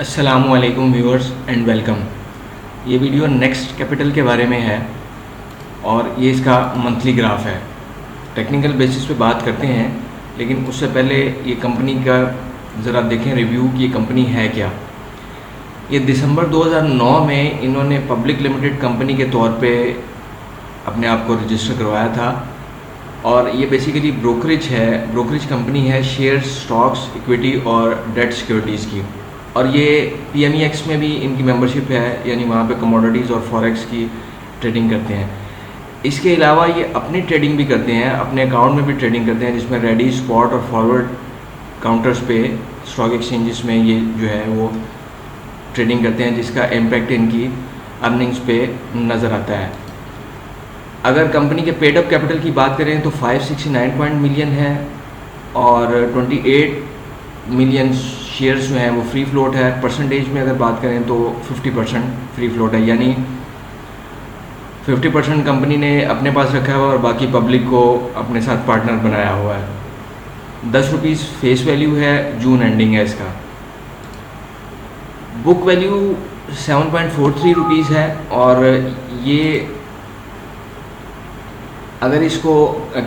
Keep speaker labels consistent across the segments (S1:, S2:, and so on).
S1: अस्सलामुअलैकुम viewers and welcome. ये video next capital के बारे में है और ये इसका मंथली ग्राफ है। टेक्निकल बेसिस पे बात करते हैं, लेकिन उससे पहले ये कंपनी का ज़रा देखें रिव्यू कि ये कंपनी है क्या। ये दिसंबर 2009 में इन्होंने पब्लिक लिमिटेड कंपनी के तौर पे अपने आप को रजिस्टर करवाया था और ये बेसिकली ब्रोकरेज कंपनी है शेयर्स, स्टॉक्स, इक्विटी और डेट सिक्योरिटीज़ की। और ये PMEX में भी इनकी मेंबरशिप है, यानी वहाँ पे कमोडिटीज़ और फॉरेक्स की ट्रेडिंग करते हैं। इसके अलावा ये अपनी ट्रेडिंग भी करते हैं, अपने अकाउंट में भी ट्रेडिंग करते हैं, जिसमें रेडी, स्पॉट और फॉरवर्ड काउंटर्स पे स्टॉक एक्सचेंजेस में ये जो है वो ट्रेडिंग करते हैं, जिसका इम्पैक्ट इनकी अर्निंग्स पे नज़र आता है। अगर कंपनी के पेड अप कैपिटल की बात करें तो 569 मिलियन है और 28 मिलियन शेयर्स जो हैं वो फ्री फ्लोट है। परसेंटेज में अगर बात करें तो 50% फ्री फ्लोट है, यानी 50% कंपनी ने अपने पास रखा हुआ है और बाकी पब्लिक को अपने साथ पार्टनर बनाया हुआ है। 10 रुपीज़ फेस वैल्यू है, जून एंडिंग है इसका। बुक वैल्यू 7.43 रुपीज़ है और ये अगर इसको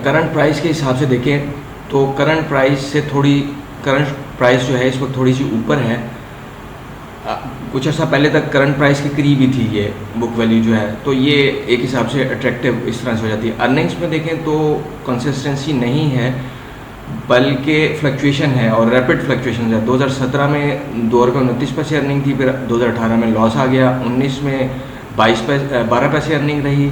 S1: करंट प्राइस के हिसाब से देखें तो करंट प्राइस जो है इस वक्त थोड़ी सी ऊपर है। कुछ अर्सा पहले तक करंट प्राइस के करीब ही थी ये बुक वैल्यू जो है, तो ये एक हिसाब से अट्रैक्टिव इस तरह से हो जाती है। अर्निंग्स में देखें तो कंसिस्टेंसी नहीं है, बल्कि फ्लक्चुएशन है और रैपिड फ्लक्चुएशन है। 2017 में 2 रुपये 29 पैसे अर्निंग थी, फिर 2018 में लॉस आ गया, 19 में 12 पैसे अर्निंग रही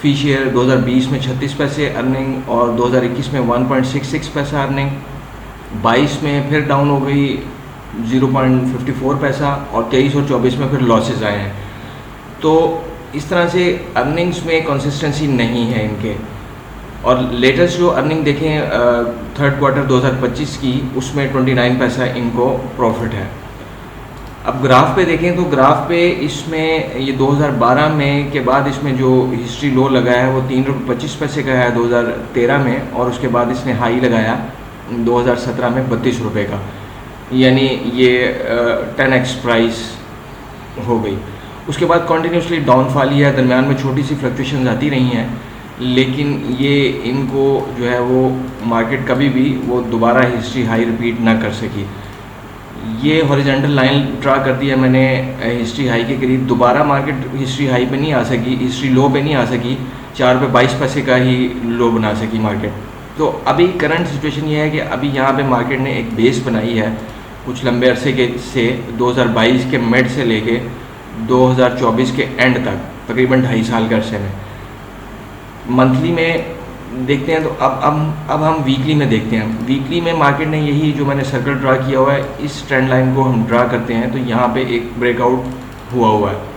S1: फ़ी शेयर, 2020 में 36 पैसे अर्निंग और 2021 में 1.66 पैसा अर्निंग, 22 में फिर डाउन हो गई 0.54 पैसा और 23 और 24 में फिर लॉसेस आए हैं। तो इस तरह से अर्निंग्स में कंसिस्टेंसी नहीं है इनके। और लेटेस्ट जो अर्निंग देखें थर्ड क्वार्टर 2025 की, उसमें 29 पैसा इनको प्रॉफिट है। अब ग्राफ पे देखें तो ग्राफ पे इसमें ये 2012 में के बाद इसमें जो हिस्ट्री लो लगाया है वो 3 रुपये 25 पैसे का है 2013 में, और उसके बाद इसने हाई लगाया 2017 में 32 रुपये का, यानी ये 10x प्राइस हो गई। उसके बाद कॉन्टीन्यूसली डाउनफॉल ही है, दरमियान में छोटी सी फ्लक्चुएशन आती रही हैं, लेकिन ये इनको जो है वो मार्केट कभी भी वो दोबारा हिस्ट्री हाई रिपीट ना कर सकी। ये हॉरिजॉन्टल लाइन ड्रा कर दिया मैंने हिस्ट्री हाई के करीब, दोबारा मार्केट हिस्ट्री हाई पे नहीं आ सकी, हिस्ट्री लो पे नहीं आ सकी, 4 रुपये 22 पैसे का ही लो बना सकी मार्केट। तो अभी करंट सिचुएशन ये है कि अभी यहाँ पे मार्केट ने एक बेस बनाई है कुछ लंबे अरसे के से 2022 के मिड से लेके 2024 के एंड तक, तकरीबन 2.5 साल के अरसे में। मंथली में देखते हैं तो अब हम वीकली में देखते हैं। वीकली में मार्केट ने यही जो मैंने सर्कल ड्रा किया हुआ है, इस ट्रेंड लाइन को हम ड्रा करते हैं तो यहाँ पे एक ब्रेकआउट हुआ है।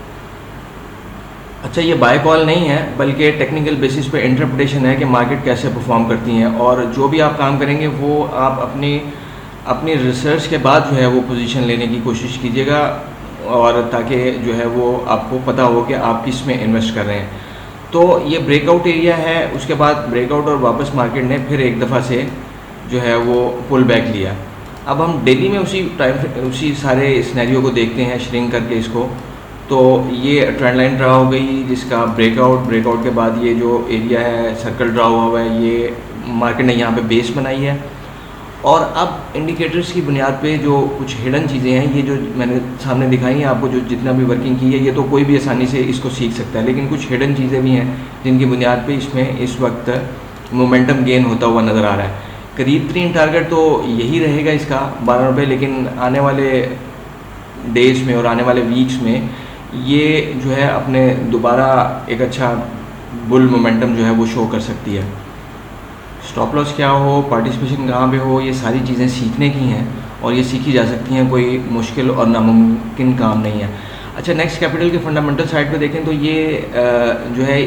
S1: अच्छा, ये बाय कॉल नहीं है, बल्कि टेक्निकल बेसिस पे इंटरप्रिटेशन है कि मार्केट कैसे परफॉर्म करती हैं, और जो भी आप काम करेंगे वो आप अपनी रिसर्च के बाद जो है वो पोजीशन लेने की कोशिश कीजिएगा, और ताकि जो है वो आपको पता हो कि आप किस में इन्वेस्ट कर रहे हैं। तो ये ब्रेकआउट एरिया है, उसके बाद ब्रेकआउट और वापस मार्केट ने फिर एक दफ़ा से जो है वो पुल बैक लिया। अब हम डेली में उसी सारे सिनेरियो को देखते हैं श्रिंक करके इसको। तो ये ट्रेंड लाइन ड्रा हो गई जिसका ब्रेकआउट के बाद ये जो एरिया है सर्कल ड्रा हुआ है, ये मार्केट ने यहाँ पे बेस बनाई है। और अब इंडिकेटर्स की बुनियाद पे जो कुछ हिडन चीज़ें हैं, ये जो मैंने सामने दिखाई हैं आपको, जो जितना भी वर्किंग की है, ये तो कोई भी आसानी से इसको सीख सकता है, लेकिन कुछ हिडन चीज़ें भी हैं जिनकी बुनियाद पे इसमें इस वक्त मोमेंटम गेन होता हुआ नज़र आ रहा है। करीब तरीन टारगेट तो यही रहेगा इसका 12 रुपये, लेकिन आने वाले डेज़ में और आने वाले वीक्स में ये जो है अपने दोबारा एक अच्छा बुल मोमेंटम जो है वो शो कर सकती है। स्टॉप लॉस क्या हो, पार्टिसिपेशन कहाँ पे हो, ये सारी चीज़ें सीखने की हैं और ये सीखी जा सकती हैं, कोई मुश्किल और नामुमकिन काम नहीं है। अच्छा, नेक्स्ट कैपिटल के फंडामेंटल साइड पे देखें तो ये जो है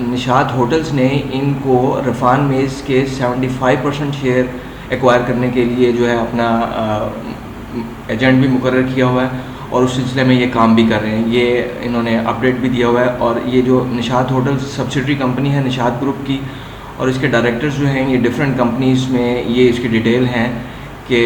S1: निशात होटल्स ने इनको रफ़ान मेज़ के 75% शेयर एक्वायर करने के लिए जो है अपना एजेंट भी मुकर्रर किया हुआ है और उस सिलसिले में ये काम भी कर रहे हैं। ये इन्होंने अपडेट भी दिया हुआ है। और ये जो निशात होटल्स सब्सिडरी कंपनी है निशात ग्रुप की, और इसके डायरेक्टर्स जो हैं ये डिफरेंट कंपनीज़ में, ये इसकी डिटेल हैं कि